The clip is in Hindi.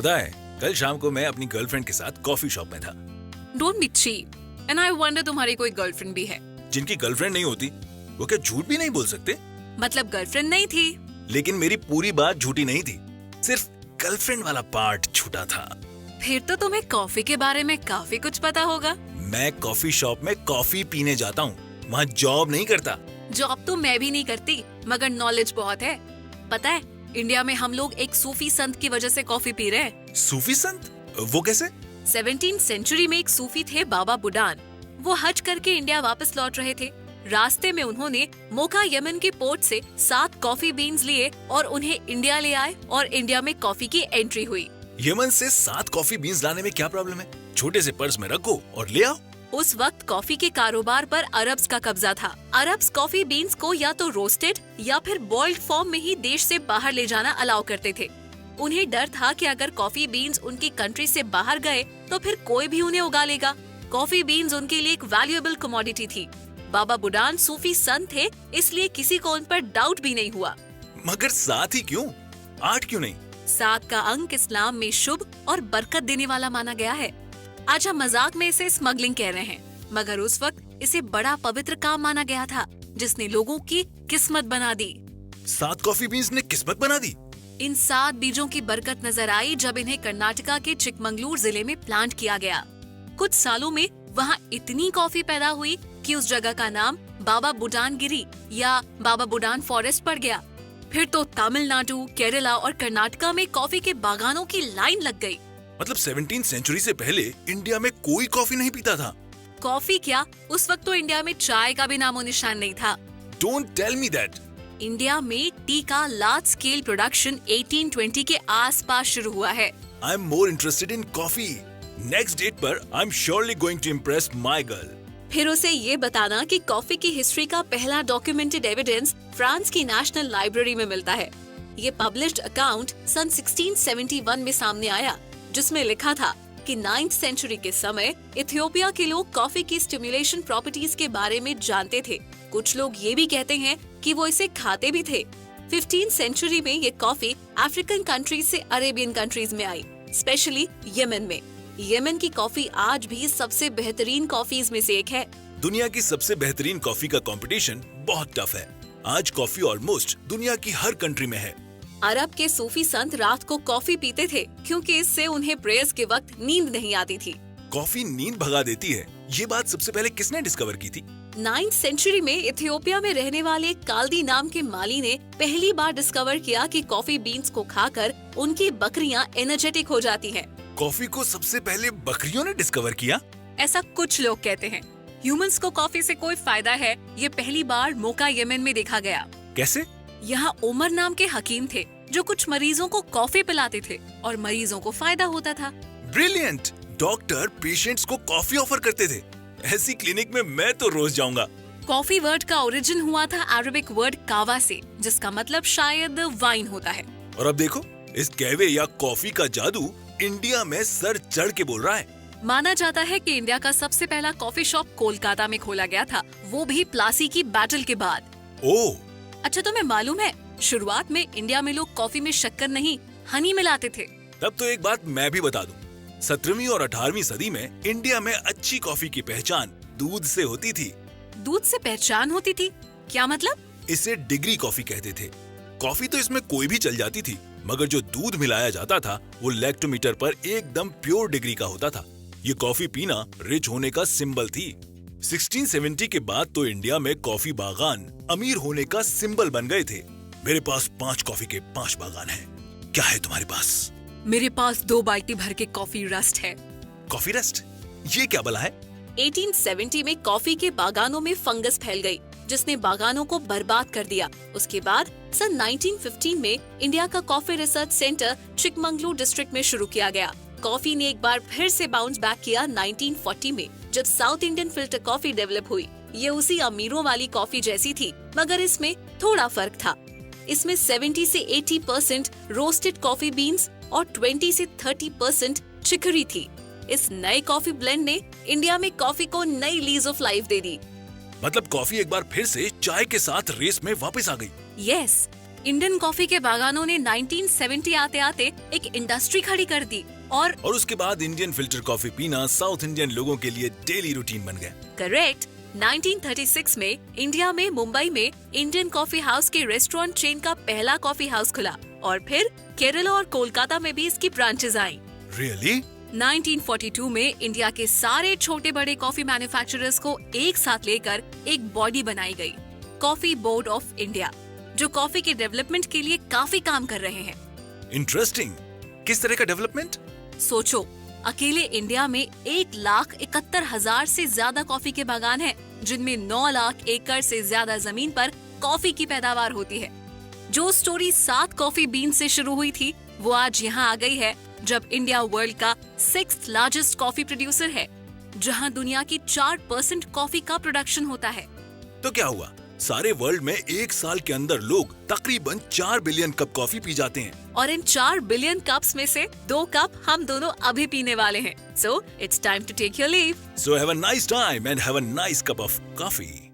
पता है, कल शाम को मैं अपनी गर्लफ्रेंड के साथ कॉफी शॉप में था। Don't be cheap and I wonder तुम्हारी कोई गर्लफ्रेंड भी है। जिनकी गर्लफ्रेंड नहीं होती वो क्या झूठ भी नहीं बोल सकते? मतलब गर्लफ्रेंड नहीं थी? लेकिन मेरी पूरी बात झूठी नहीं थी, सिर्फ गर्लफ्रेंड वाला पार्ट झूठा था। फिर तो तुम्हें कॉफी के बारे में काफी कुछ पता होगा। मैं कॉफी शॉप में कॉफी पीने जाता हूँ, वहाँ जॉब नहीं करता। जॉब तो मैं भी नहीं करती, मगर नॉलेज बहुत है। पता है, इंडिया में हम लोग एक सूफी संत की वजह से कॉफी पी रहे हैं। सूफी संत? वो कैसे? 17th सेंचुरी में एक सूफी थे बाबा बुडान। वो हज करके इंडिया वापस लौट रहे थे। रास्ते में उन्होंने मोका यमन के पोर्ट से 7 कॉफी बीन्स लिए और उन्हें इंडिया ले आए और इंडिया में कॉफी की एंट्री हुई। यमन से 7 कॉफी बीन्स लाने में क्या प्रॉब्लम है? छोटे से पर्स में रखो और ले आओ। उस वक्त कॉफी के कारोबार पर अरब्स का कब्जा था। अरब्स कॉफी बीन्स को या तो रोस्टेड या फिर बॉइल्ड फॉर्म में ही देश से बाहर ले जाना अलाउ करते थे। उन्हें डर था कि अगर कॉफी बीन्स उनकी कंट्री से बाहर गए तो फिर कोई भी उन्हें उगा लेगा। कॉफी बीन्स उनके लिए एक वैल्यूएबल कमोडिटी थी। बाबा बुडान सूफी संत थे, इसलिए किसी को उन पर डाउट भी नहीं हुआ। मगर 7 ही क्यों? 8 क्यों नहीं? 7 का अंक इस्लाम में शुभ और बरकत देने वाला माना गया है। आज हम मजाक में इसे स्मगलिंग कह रहे हैं, मगर उस वक्त इसे बड़ा पवित्र काम माना गया था, जिसने लोगों की किस्मत बना दी। 7 कॉफी बीन्स ने किस्मत बना दी। इन 7 बीजों की बरकत नजर आई जब इन्हें कर्नाटका के चिकमंगलूर जिले में प्लांट किया गया। कुछ सालों में वहाँ इतनी कॉफी पैदा हुई कि उस जगह का नाम बाबा बुडान गिरी या बाबा बुडान फॉरेस्ट पड़ गया। फिर तो तमिलनाडु, केरला और कर्नाटका में कॉफी के बागानों की लाइन लग गई। मतलब 17th सेंचुरी से पहले इंडिया में कोई कॉफी नहीं पीता था। कॉफी क्या, उस वक्त तो इंडिया में चाय का भी नामो निशान नहीं था। Don't tell me that. India में टी का लार्ज स्केल प्रोडक्शन 1820 के आसपास शुरू हुआ है। I am more interested in coffee. Next date पर I am surely going to impress my girl. फिर उसे ये बताना कि कॉफी की हिस्ट्री का पहला डॉक्यूमेंटेड एविडेंस फ्रांस की नेशनल लाइब्रेरी में मिलता है। ये पब्लिश्ड अकाउंट सन 1671 में सामने आया, जिसमें लिखा था कि 9th सेंचुरी के समय इथियोपिया के लोग कॉफी की स्टिमुलेशन प्रॉपर्टीज के बारे में जानते थे। कुछ लोग ये भी कहते हैं कि वो इसे खाते भी थे। 15th सेंचुरी में ये कॉफी अफ्रीकन कंट्रीज से अरेबियन कंट्रीज में आई, स्पेशली यमन में। यमन की कॉफी आज भी सबसे बेहतरीन कॉफीज में से एक है। दुनिया की सबसे बेहतरीन कॉफी का कंपटीशन बहुत टफ है। आज कॉफी ऑलमोस्ट दुनिया की हर कंट्री में है। अरब के सूफी संत रात को कॉफी पीते थे क्योंकि इससे उन्हें प्रेयर्स के वक्त नींद नहीं आती थी। कॉफी नींद भगा देती है, ये बात सबसे पहले किसने डिस्कवर की थी? 9th सेंचुरी में इथियोपिया में रहने वाले काल्दी नाम के माली ने पहली बार डिस्कवर किया कि कॉफी बीन्स को खाकर उनकी बकरियां एनर्जेटिक हो जाती हैं। कॉफी को सबसे पहले बकरियों ने डिस्कवर किया? ऐसा कुछ लोग कहते हैं। ह्यूमंस को कॉफी से कोई फायदा है, ये पहली बार मोका यमन में देखा गया। कैसे? यहाँ उमर नाम के हकीम थे जो कुछ मरीजों को कॉफी पिलाते थे और मरीजों को फायदा होता था। ब्रिलियंट! डॉक्टर पेशेंट्स को कॉफी ऑफर करते थे। ऐसी क्लिनिक में मैं तो रोज जाऊंगा। कॉफी वर्ड का ओरिजिन हुआ था अरबिक वर्ड कावा से, जिसका मतलब शायद वाइन होता है। और अब देखो, इस कहवे या कॉफी का जादू इंडिया में सर चढ़ के बोल रहा है। माना जाता है कि इंडिया का सबसे पहला कॉफी शॉप कोलकाता में खोला गया था, वो भी प्लासी की बैटल के बाद। ओह! अच्छा, तुम्हें मालूम है शुरुआत में इंडिया में लोग कॉफी में शक्कर नहीं, हनी मिलाते थे। तब तो एक बात मैं भी बता दूं, 17वीं और 18वीं सदी में इंडिया में अच्छी कॉफी की पहचान दूध से होती थी। दूध से पहचान होती थी? क्या मतलब? इसे डिग्री कॉफी कहते थे। कॉफी तो इसमें कोई भी चल जाती थी, मगर जो दूध मिलाया जाता था वो लैक्टोमीटर पर एकदम प्योर डिग्री का होता था। ये कॉफी पीना रिच होने का सिंबल थी। 1670 के बाद तो इंडिया में कॉफी बागान अमीर होने का सिंबल बन गए थे। मेरे पास 5 कॉफी के 5 बागान हैं। क्या है तुम्हारे पास? मेरे पास 2 बाल्टी भर के कॉफी रस्ट है। Coffee rust? ये क्या भला है? 1870 में कॉफी के बागानों में फंगस फैल गई, जिसने बागानों को बर्बाद कर दिया। उसके बाद सन 1915 में इंडिया का coffee research centre Chikmagalur district में शुरू किया गया। कॉफी ने एक बार फिर से बाउंस बैक किया 1940 में, जब south Indian filter coffee develop हुई। ये उसी अमीरों वाली कॉफी जैसी थी, मगर इसमें थोड़ा फर्क था। इसमें 70 से 80% रोस्टेड कॉफी बीन्स और 20 से 30% चिकरी थी। इस नए कॉफी ब्लेंड ने इंडिया में कॉफी को नई लीज ऑफ लाइफ दे दी। मतलब कॉफी एक बार फिर से चाय के साथ रेस में वापस आ गई। यस, इंडियन कॉफी के बागानों ने 1970 आते आते एक इंडस्ट्री खड़ी कर दी और उसके बाद इंडियन फिल्टर कॉफी पीना साउथ इंडियन लोगों के लिए डेली रूटीन बन गया। करेक्ट। 1936 में इंडिया में मुंबई में इंडियन कॉफी हाउस के रेस्टोरेंट चेन का पहला कॉफी हाउस खुला और फिर केरला और कोलकाता में भी इसकी ब्रांचेस आई। रियली? 1942 में इंडिया के सारे छोटे बड़े कॉफी मैन्युफैक्चरर्स को एक साथ लेकर एक बॉडी बनाई गई, कॉफी बोर्ड ऑफ इंडिया, जो कॉफी के डेवलपमेंट के लिए काफी काम कर रहे हैं। इंटरेस्टिंग। किस तरह का डेवलपमेंट? सोचो, अकेले इंडिया में 1,71,000 से ज्यादा कॉफी के बागान हैं, जिनमें 9 लाख एकड़ से ज्यादा जमीन पर कॉफी की पैदावार होती है। जो स्टोरी 7 कॉफी बीन से शुरू हुई थी, वो आज यहाँ आ गई है, जब इंडिया वर्ल्ड का 6th लार्जेस्ट कॉफी प्रोड्यूसर है, जहाँ दुनिया की 4% कॉफी का प्रोडक्शन होता है। तो क्या हुआ? सारे वर्ल्ड में एक साल के अंदर लोग तकरीबन 4 बिलियन कप कॉफी पी जाते हैं, और इन 4 बिलियन कप्स में से 2 कप हम दोनों अभी पीने वाले हैं। So it's time to take your leave. So have a nice time and have a nice cup of coffee.